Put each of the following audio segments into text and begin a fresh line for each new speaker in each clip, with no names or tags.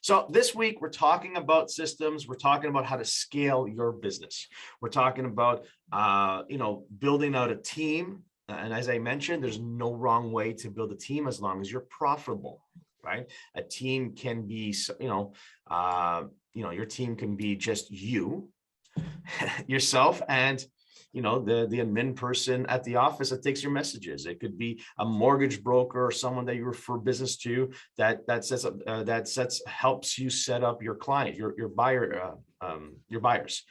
So this week, we're talking about systems. We're talking about how to scale your business. We're talking about, building out a team. And as I mentioned, there's no wrong way to build a team as long as you're profitable, right? A team can be, your team can be just you, yourself, and the admin person at the office that takes your messages. It could be a mortgage broker or someone that you refer business to that helps you set up your client, your buyer, your buyers.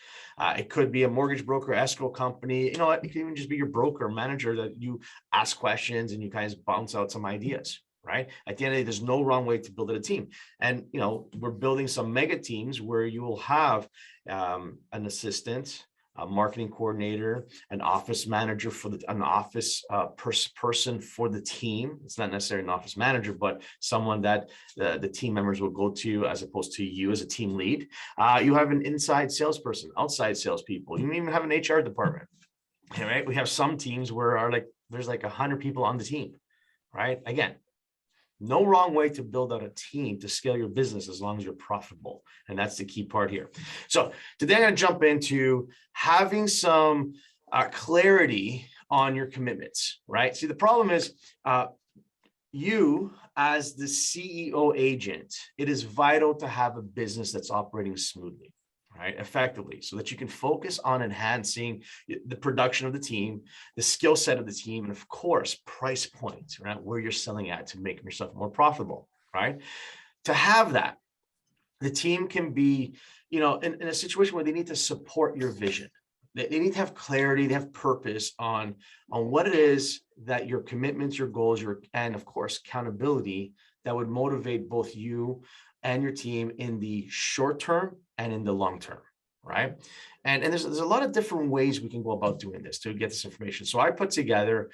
It could be a mortgage broker, escrow company. It can even just be your broker, manager that you ask questions and you guys bounce out some ideas. Right. At the end of the day, there's no wrong way to build a team. And, we're building some mega teams where you will have an assistant, a marketing coordinator, an office manager an office person for the team. It's not necessarily an office manager, but someone that the team members will go to as opposed to you as a team lead. You have an inside salesperson, outside salespeople. You even have an HR department. Right? We have some teams where there's 100 people on the team. Right? Again, no wrong way to build out a team to scale your business as long as you're profitable. And that's the key part here. So today I'm going to jump into having some clarity on your commitments, right? See, the problem is you as the CEO agent, it is vital to have a business that's operating smoothly, right? Effectively, so that you can focus on enhancing the production of the team, the skill set of the team, and of course, price points, right? Where you're selling at to make yourself more profitable, right? To have that, the team can be, in a situation where they need to support your vision. They need to have clarity, they have purpose on what it is that your commitments, your goals, and of course, accountability that would motivate both you and your team in the short term and in the long term, right? And there's a lot of different ways we can go about doing this to get this information. So I put together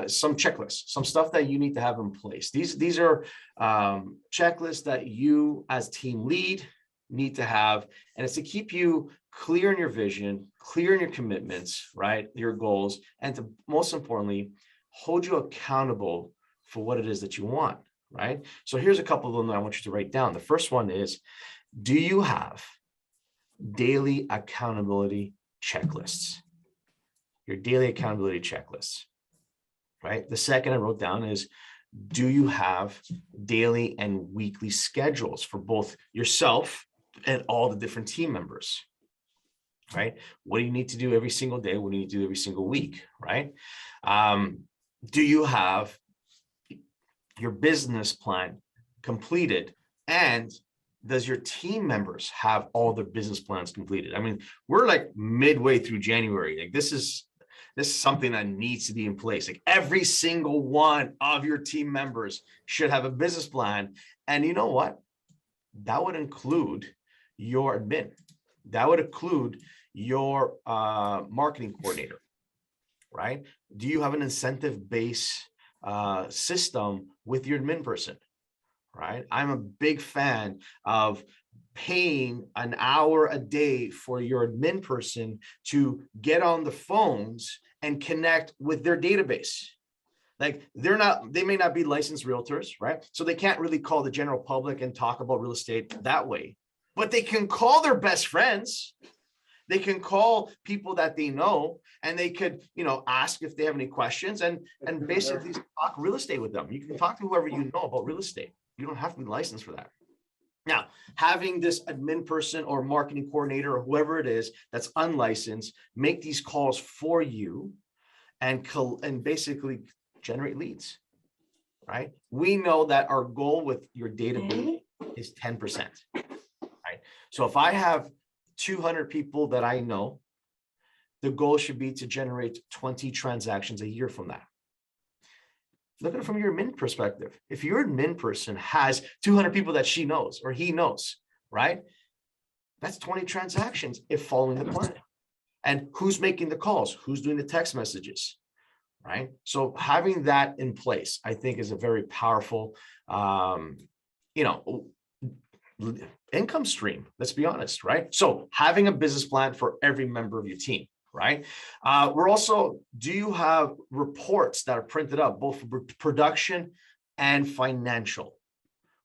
some checklists, some stuff that you need to have in place. These are checklists that you as team lead need to have, and it's to keep you clear in your vision, clear in your commitments, right? Your goals, and to most importantly, hold you accountable for what it is that you want. Right? So here's a couple of them that I want you to write down. The first one is, do you have daily accountability checklists? Your daily accountability checklists, right? The second I wrote down is, do you have daily and weekly schedules for both yourself and all the different team members, right? What do you need to do every single day? What do you need to do every single week, right? Do you have your business plan completed, and does your team members have all their business plans completed? I mean, we're midway through January. This is something that needs to be in place. Every single one of your team members should have a business plan. And you know what? That would include your admin. That would include your marketing coordinator, right? Do you have an incentive-based system with your admin person, right? I'm a big fan of paying an hour a day for your admin person to get on the phones and connect with their database. They may not be licensed realtors, right? So they can't really call the general public and talk about real estate that way, but they can call their best friends. They can call people that they know, and they could, ask if they have any questions and basically talk real estate with them. You can talk to whoever you know about real estate. You don't have to be licensed for that. Now, having this admin person or marketing coordinator or whoever it is that's unlicensed make these calls for you and basically generate leads, right? We know that our goal with your database is 10%, right? So if I have 200 people that I know, the goal should be to generate 20 transactions a year from that. Look at it from your admin perspective. If your admin person has 200 people that she knows or he knows, right? That's 20 transactions if following the plan. And who's making the calls? Who's doing the text messages, right? So having that in place, I think, is a very powerful, income stream. Let's be honest, right? So having a business plan for every member of your team, right? Do you have reports that are printed up, both for production and financial,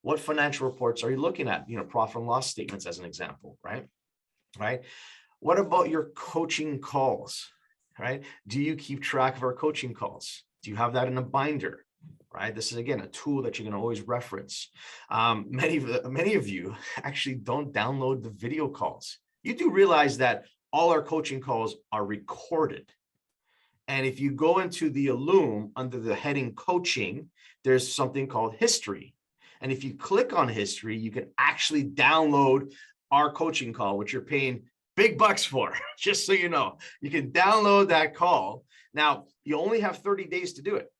What financial reports are you looking at? Profit and loss statements as an example, right? Right. What about your coaching calls, right? Do you keep track of our coaching calls? Do you have that in a binder, right? This is, again, a tool that you can always reference. Many of you actually don't download the video calls. You do realize that all our coaching calls are recorded. And if you go into the Loom under the heading coaching, there's something called history. And if you click on history, you can actually download our coaching call, which you're paying big bucks for, just so you know. You can download that call. Now, you only have 30 days to do it.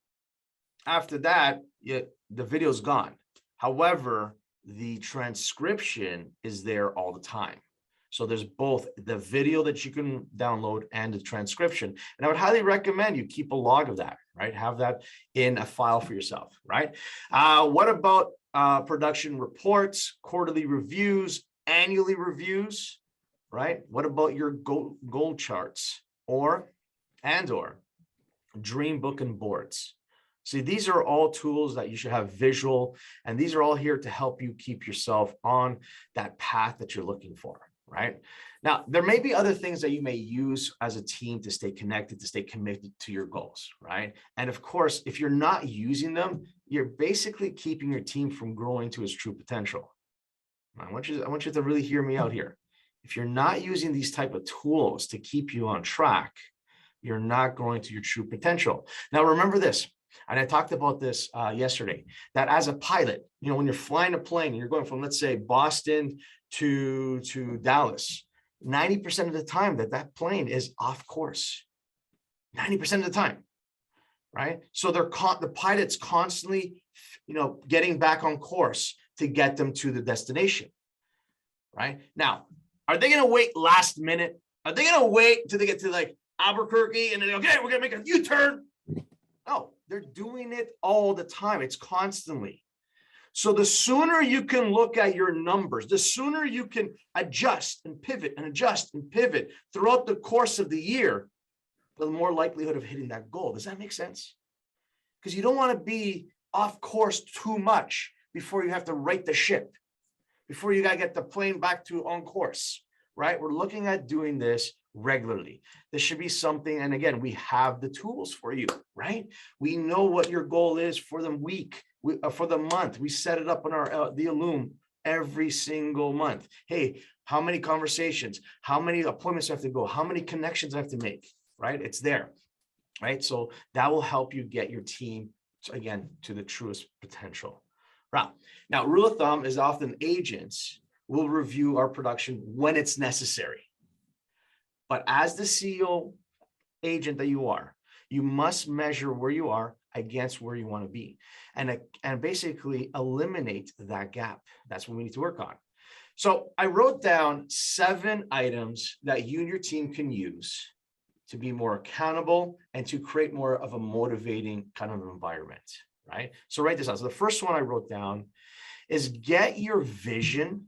After that, the video's gone. However, the transcription is there all the time. So there's both the video that you can download and the transcription. And I would highly recommend you keep a log of that, right? Have that in a file for yourself, right? What about production reports, quarterly reviews, annually reviews, right? What about your goal charts or dream book and boards? See, these are all tools that you should have visual, and these are all here to help you keep yourself on that path that you're looking for, right? Now, there may be other things that you may use as a team to stay connected, to stay committed to your goals, right? And of course, if you're not using them, you're basically keeping your team from growing to its true potential. I want you to really hear me out here. If you're not using these type of tools to keep you on track, you're not growing to your true potential. Now, remember this. And I talked about this yesterday, that as a pilot, when you're flying a plane and you're going from, let's say, Boston to Dallas, 90% of the time that plane is off course, 90% of the time, right? So the pilot's constantly, getting back on course to get them to the destination, right? Now, are they going to wait last minute? Are they going to wait until they get to like Albuquerque and then, okay, we're going to make a U-turn? No, they're doing it all the time. It's constantly. So the sooner you can look at your numbers, the sooner you can adjust and pivot and adjust and pivot throughout the course of the year, the more likelihood of hitting that goal. Does that make sense? Because you don't want to be off course too much before you have to right the ship, before you got to get the plane back to on course, right? We're looking at doing this regularly. This should be something, and again, we have the tools for you, right? We know what your goal is for the week, for the month. We set it up on our the Loom every single month. Hey, how many conversations, how many appointments I have to go, how many connections I have to make, right? It's there, right? So that will help you get your team, again, to the truest potential. Right. Now, rule of thumb is often agents will review our production when it's necessary. But as the CEO agent that you are, you must measure where you are against where you want to be and basically eliminate that gap. That's what we need to work on. So I wrote down 7 items that you and your team can use to be more accountable and to create more of a motivating kind of environment, right? So write this out. So the first one I wrote down is get your vision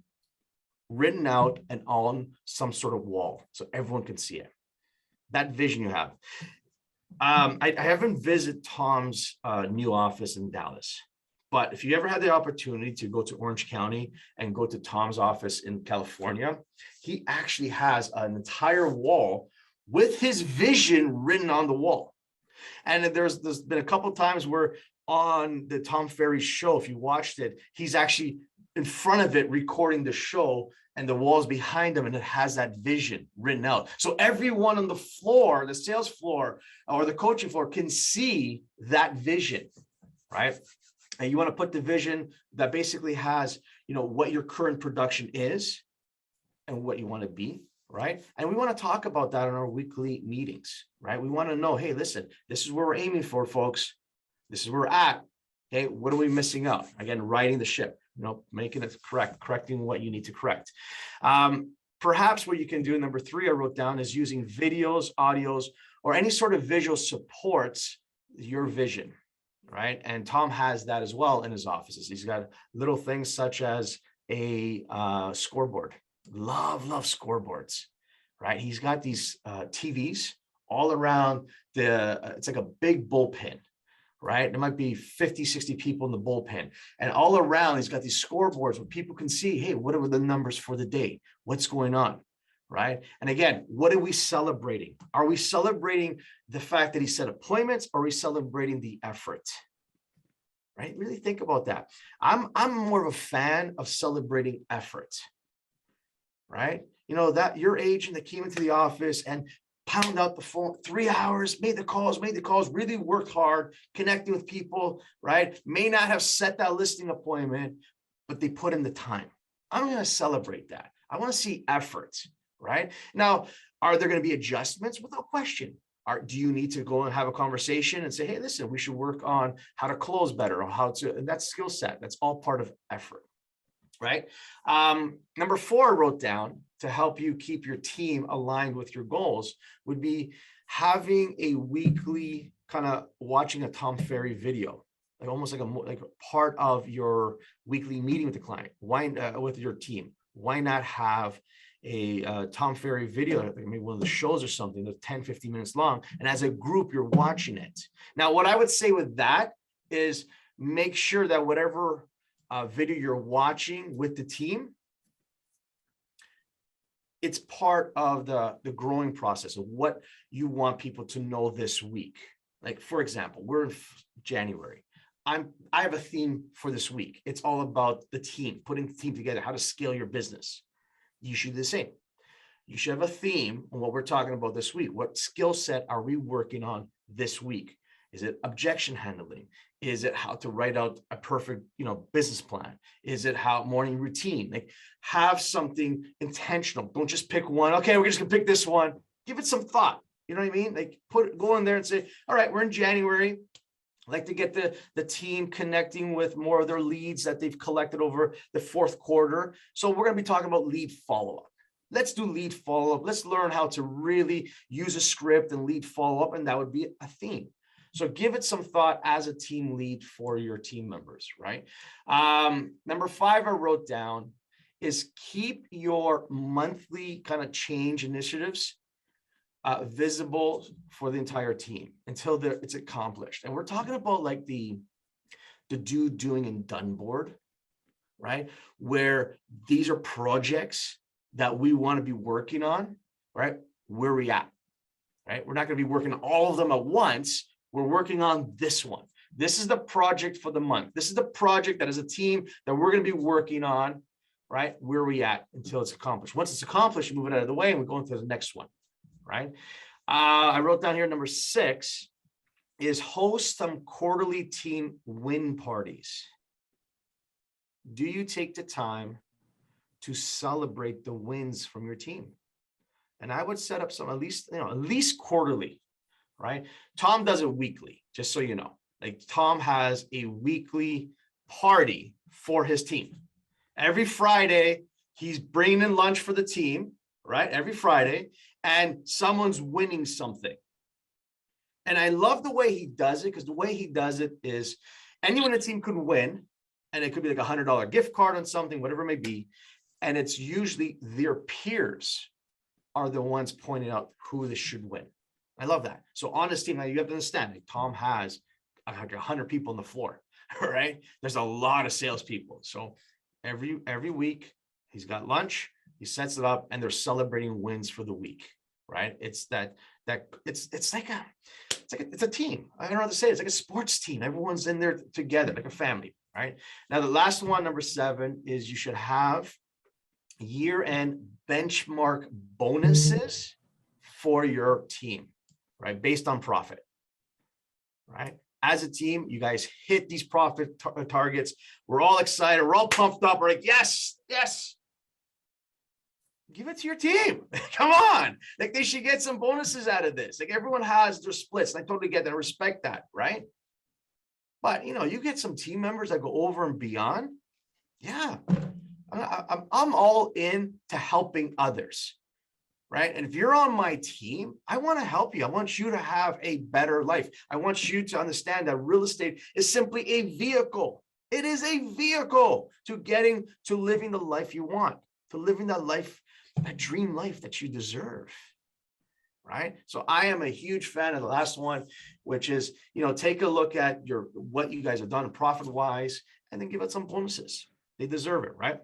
written out and on some sort of wall so everyone can see it. That vision you have. I haven't visited Tom's new office in Dallas, but if you ever had the opportunity to go to Orange County and go to Tom's office in California, he actually has an entire wall with his vision written on the wall. And there's been a couple of times where on the Tom Ferry show, if you watched it, he's actually in front of it recording the show and the walls behind him, and it has that vision written out. So everyone on the floor, the sales floor or the coaching floor can see that vision, right? And you want to put the vision that basically has, what your current production is and what you want to be, right? And we want to talk about that in our weekly meetings, right? We want to know, hey, listen, this is where we're aiming for, folks. This is where we're at. Okay, what are we missing out? Again, riding the ship, making it correcting what you need to correct. Perhaps what you can do, number 3, I wrote down, is using videos, audios, or any sort of visual supports your vision, right? And Tom has that as well in his offices. He's got little things such as a scoreboard. Love scoreboards, right? He's got these TVs all around it's like a big bullpen, right? There might be 50, 60 people in the bullpen, and all around he's got these scoreboards where people can see, hey, what are the numbers for the day? What's going on, right? And again, what are we celebrating? Are we celebrating the fact that he set appointments, or are we celebrating the effort? Right? Really think about that. I'm more of a fan of celebrating effort, right? You know, that your agent that came into the office and pound out the phone 3 hours, made the calls, really worked hard, connecting with people, right? May not have set that listing appointment, but they put in the time. I'm going to celebrate that. I want to see effort, right? Now, are there going to be adjustments? Without question. Do you need to go and have a conversation and say, hey, listen, we should work on how to close better, or how to, and that's skill set. That's all part of effort, right? Number 4, I wrote down to help you keep your team aligned with your goals would be having a weekly kind of watching a Tom Ferry video, like almost like a part of your weekly meeting with the client. Why with your team? Why not have a Tom Ferry video, like maybe one of the shows or something that's 10, 15 minutes long, and as a group you're watching it. Now, what I would say with that is make sure that whatever video you're watching with the team, it's part of the growing process of what you want people to know this week. Like, for example, we're in January. I have a theme for this week. It's all about the team, putting the team together, how to scale your business. You should do the same. You should have a theme on what we're talking about this week. What skill set are we working on this week? Is it objection handling? Is it how to write out a perfect, business plan? Is it how morning routine? Like, have something intentional. Don't just pick one. Okay, we're just gonna pick this one. Give it some thought. You know what I mean? Like, go in there and say, all right, we're in January. I like to get the team connecting with more of their leads that they've collected over the 4th quarter. So we're going to be talking about lead follow-up. Let's do lead follow-up. Let's learn how to really use a script and lead follow-up, and that would be a theme. So give it some thought as a team lead for your team members, right? Number 5 I wrote down is keep your monthly kind of change initiatives visible for the entire team until it's accomplished. And we're talking about like the do, doing, and done board, right? Where these are projects that we want to be working on, right? Where we at, right? We're not going to be working on all of them at once. We're working on this one. This is the project for the month. This is the project that as a team that we're going to be working on, right? Where are we at until it's accomplished? Once it's accomplished, you move it out of the way and we go into the next one. Right? I wrote down here number 6 is host some quarterly team win parties. Do you take the time to celebrate the wins from your team? And I would set up some at least quarterly, right? Tom does it weekly, just so you know. Like, Tom has a weekly party for his team. Every Friday, he's bringing in lunch for the team, right? Every Friday. And someone's winning something. And I love the way he does it, because the way he does it is anyone on the team could win, and it could be like $100 gift card on something, whatever it may be. And it's usually their peers are the ones pointing out who this should win. I love that. So on this team, now you have to understand, like, Tom has 100 people on the floor, right? There's a lot of salespeople. So every week he's got lunch. He sets it up, and they're celebrating wins for the week, right? It's it's a team. I don't know how to say it. It's like a sports team. Everyone's in there together, like a family, right? Now, the last one, number 7, is you should have year-end benchmark bonuses for your team, right? Based on profit, right? As a team, you guys hit these profit targets. We're all excited. We're all pumped up. We're like, yes, yes. Give it to your team. Come on. Like, they should get some bonuses out of this. Like, everyone has their splits. And I totally get that. I respect that, right? But, you get some team members that go over and beyond. Yeah. I'm all in to helping others, right? And if you're on my team, I want to help you. I want you to have a better life. I want you to understand that real estate is simply a vehicle. It is a vehicle to living the life you want, to living that life, that dream life that you deserve. right? So I am a huge fan of the last one, which is, take a look at what you guys have done profit-wise, and then give it some bonuses. They deserve it, right?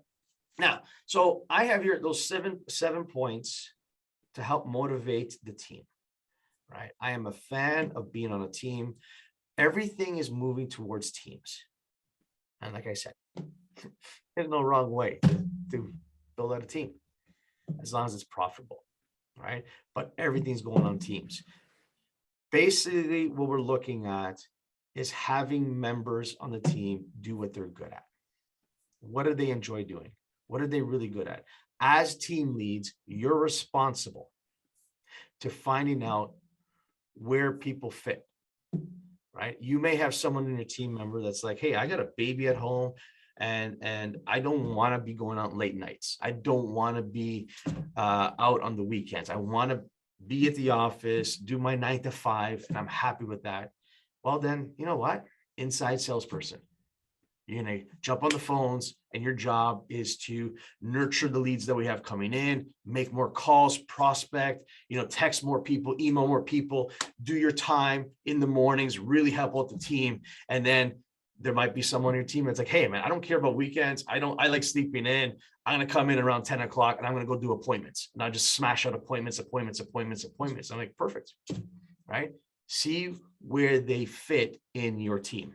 Now, so I have here those seven points to help motivate the team, right? I am a fan of being on a team. Everything is moving towards teams. And like I said, there's no wrong way to build out a team as long as it's profitable, right? But everything's going on teams. Basically, what we're looking at is having members on the team do what they're good at. What do they enjoy doing? What are they really good at? As team leads, you're responsible to finding out where people fit, right? You may have someone in your team member that's like, hey, I got a baby at home and I don't want to be going out late nights. I don't want to be out on the weekends. I want to be at the office, do my 9 to 5, and I'm happy with that. Well, then, you know what? Inside salesperson. You're going to jump on the phones, and your job is to nurture the leads that we have coming in, make more calls, prospect, text more people, email more people, do your time in the mornings, really help out the team. And then there might be someone on your team that's like, hey, man, I don't care about weekends. I like sleeping in. I'm going to come in around 10 o'clock and I'm going to go do appointments. And I just smash out appointments. I'm like, perfect, right? See where they fit in your team.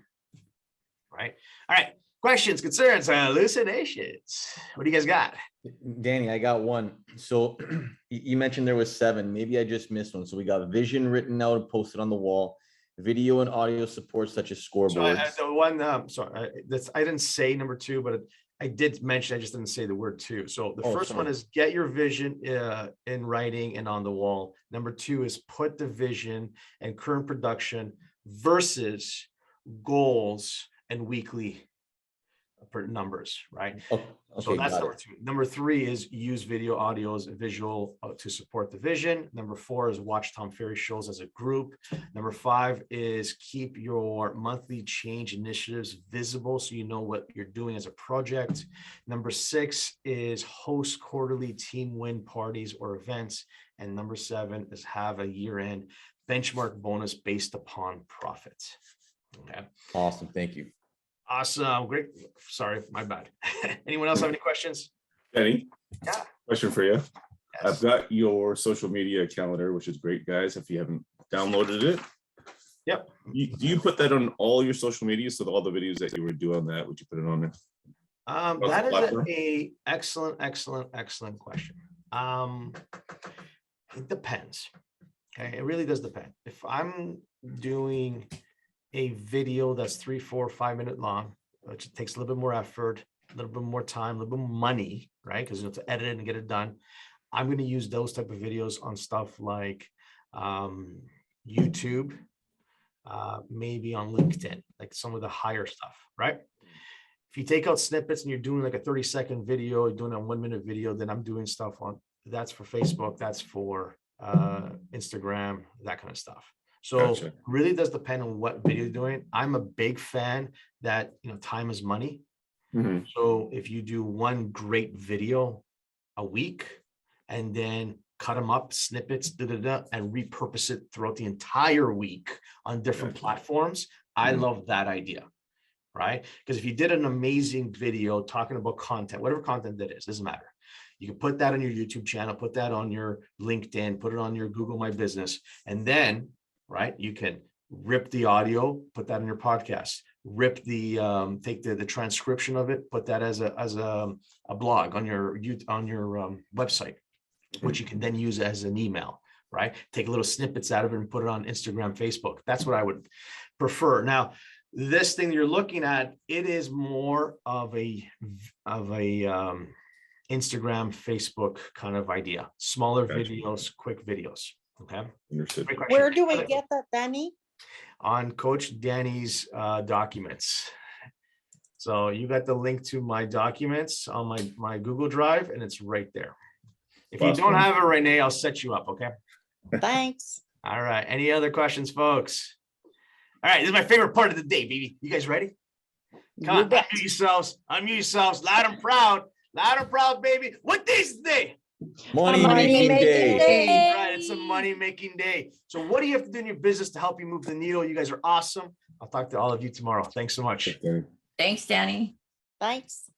Right. All right. Questions, concerns, hallucinations. What do you guys got?
Danny, I got one. So you mentioned there was 7. Maybe I just missed one. So we got vision written out and posted on the wall, video and audio support such as scoreboards.
So the one, I didn't say number 2, but I did mention, I just didn't say the word 2. So the first one is get your vision in writing and on the wall. Number 2 is put the vision and current production versus goals and weekly numbers, right?
Okay,
so that's number 2. Number 3 is use video, audios, and visual to support the vision. Number 4 is watch Tom Ferry shows as a group. Number 5 is keep your monthly change initiatives visible so you know what you're doing as a project. Number 6 is host quarterly team win parties or events. And number 7 is have a year-end benchmark bonus based upon profits. Okay.
Awesome. Thank you.
Awesome. Great. Sorry, my bad. Anyone else have any questions?
Danny,
Yeah.
question for you.
Yes.
I've got your social media calendar, which is great, guys. If you haven't downloaded it.
Yep.
Do you put that on all your social media? So all the videos that you were doing on that, would you put it on there?
That is a excellent question. It depends. Okay. It really does depend. If I'm doing a video that's 3, 4, 5 minute long, which takes a little bit more effort, a little bit more time, a little bit more money, right? Because you have to edit it and get it done. I'm going to use those type of videos on stuff like YouTube, maybe on LinkedIn, like some of the higher stuff, right? If you take out snippets and you're doing like a 30-second video, you're doing a 1-minute video, then I'm doing stuff that's for Facebook, that's for Instagram, that kind of stuff. So Gotcha. Really does depend on what video you're doing. I'm a big fan that, time is money. Mm-hmm. So if you do one great video a week and then cut them up, snippets, and repurpose it throughout the entire week on different platforms, I love that idea, right? Because if you did an amazing video talking about content, whatever content that is, doesn't matter. You can put that on your YouTube channel, put that on your LinkedIn, put it on your Google My Business, and then right? You can rip the audio, put that in your podcast, rip the, take the transcription of it, put that as a blog on your website, which you can then use as an email, right? Take little snippets out of it and put it on Instagram, Facebook. That's what I would prefer. Now, this thing you're looking at, it is more of a Instagram, Facebook kind of idea, smaller videos, quick videos. Okay.
Where do we get that, Danny?
On Coach Danny's documents. So you got the link to my documents on my Google Drive, and it's right there. If you don't have it right now, I'll set you up. Okay.
Thanks.
All right. Any other questions, folks? All right. This is my favorite part of the day, baby. You guys ready? Come on. Unmute yourselves. Unmute yourselves. Loud and proud. Loud and proud, baby. What day is today?
Money
Money-making
making day.
day.
Right, it's a money-making day. So what do you have to do in your business to help you move the needle? You guys are awesome. I'll talk to all of you tomorrow. Thanks so much.
Danny.
Thanks, Danny.
Thanks.